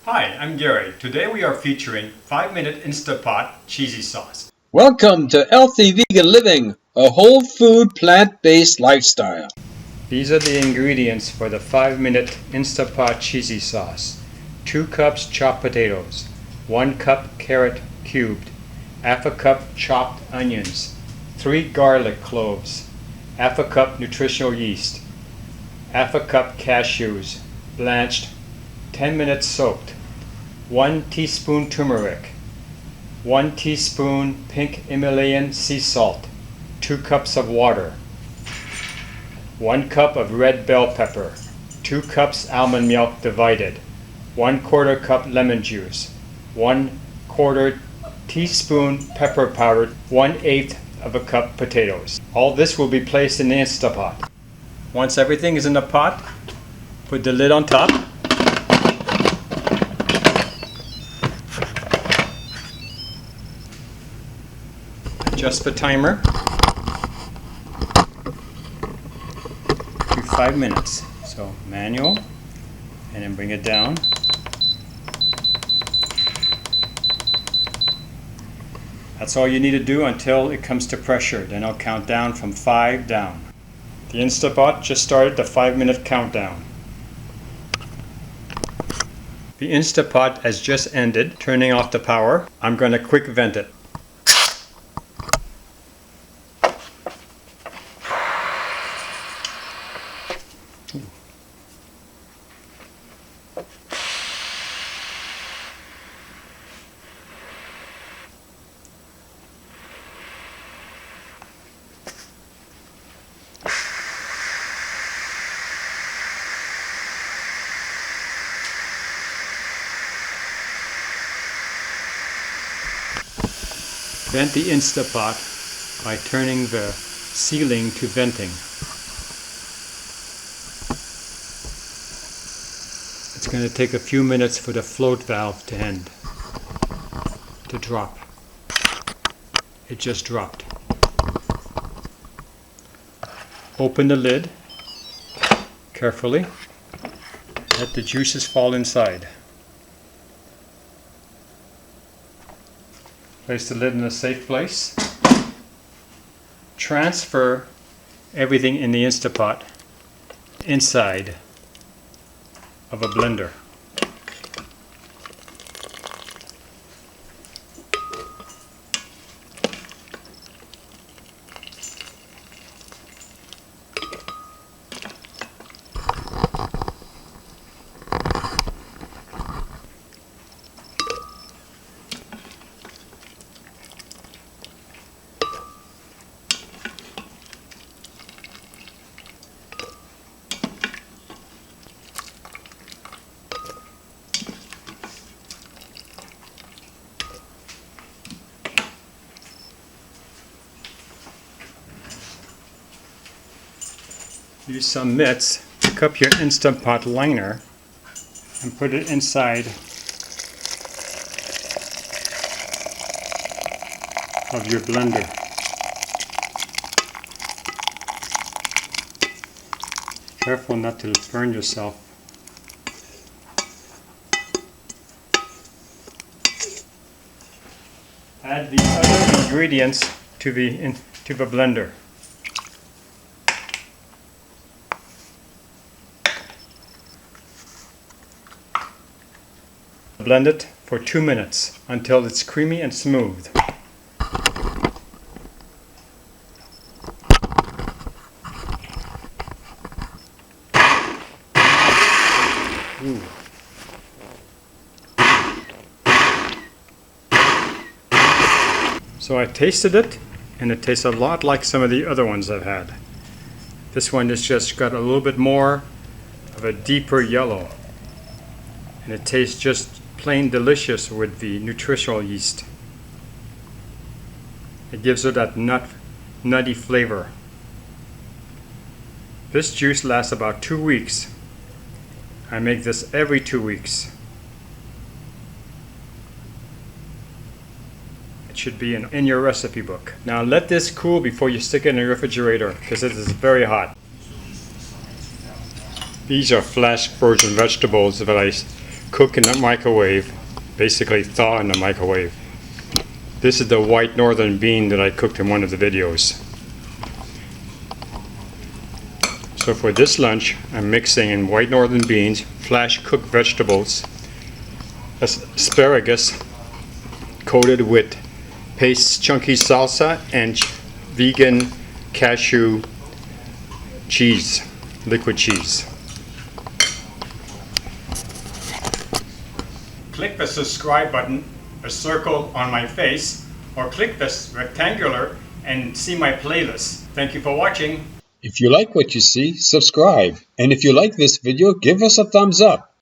Hi, I'm Gary. Today we are featuring 5-minute Instapot cheesy sauce. Welcome to Healthy Vegan Living, a whole food plant-based lifestyle. These are the ingredients for the 5-minute Instapot cheesy sauce. 2 cups chopped potatoes, 1 cup carrot cubed, half a cup chopped onions, 3 garlic cloves, half a cup nutritional yeast, half a cup cashews, blanched, 10 minutes soaked, 1 teaspoon turmeric, 1 teaspoon pink Himalayan sea salt, 2 cups of water, 1 cup of red bell pepper, 2 cups almond milk divided, 1/4 cup lemon juice, 1/4 teaspoon pepper powder, 1/8 of a cup potatoes. All this will be placed in the Instapot. Once everything is in the pot, put the lid on top. Adjust the timer to 5 minutes. So manual, and then bring it down. That's all you need to do until it comes to pressure. Then I'll count down from 5 down. The Instapot just started the 5-minute countdown. The Instapot has just ended, turning off the power. I'm going to quick vent it. Vent the Instapot by turning the sealing to venting. It's going to take a few minutes for the float valve to end, to drop. It just dropped. Open the lid carefully. Let the juices fall inside. Place the lid in a safe place. Transfer everything in the Instapot inside of a blender. Use some mitts to cup your Instapot liner and put it inside of your blender. Careful not to burn yourself. Add the other ingredients to the blender. Blend it for 2 minutes until it's creamy and smooth. Ooh. So I tasted it, and it tastes a lot like some of the other ones I've had. This one has just got a little bit more of a deeper yellow, and it tastes just plain delicious with the nutritional yeast. It gives it that nutty flavor. This juice lasts about 2 weeks. I make this every 2 weeks. It should be in your recipe book. Now let this cool before you stick it in the refrigerator, because it is very hot. These are flash frozen vegetables that I cook in the microwave, basically thaw in the microwave. This is the white northern bean that I cooked in one of the videos. So for this lunch, I'm mixing in white northern beans, flash cooked vegetables, asparagus coated with paste chunky salsa, and vegan cashew cheese, liquid cheese. Click the subscribe button, a circle on my face, or click this rectangular and see my playlist. Thank you for watching. If you like what you see, subscribe. And if you like this video, give us a thumbs up.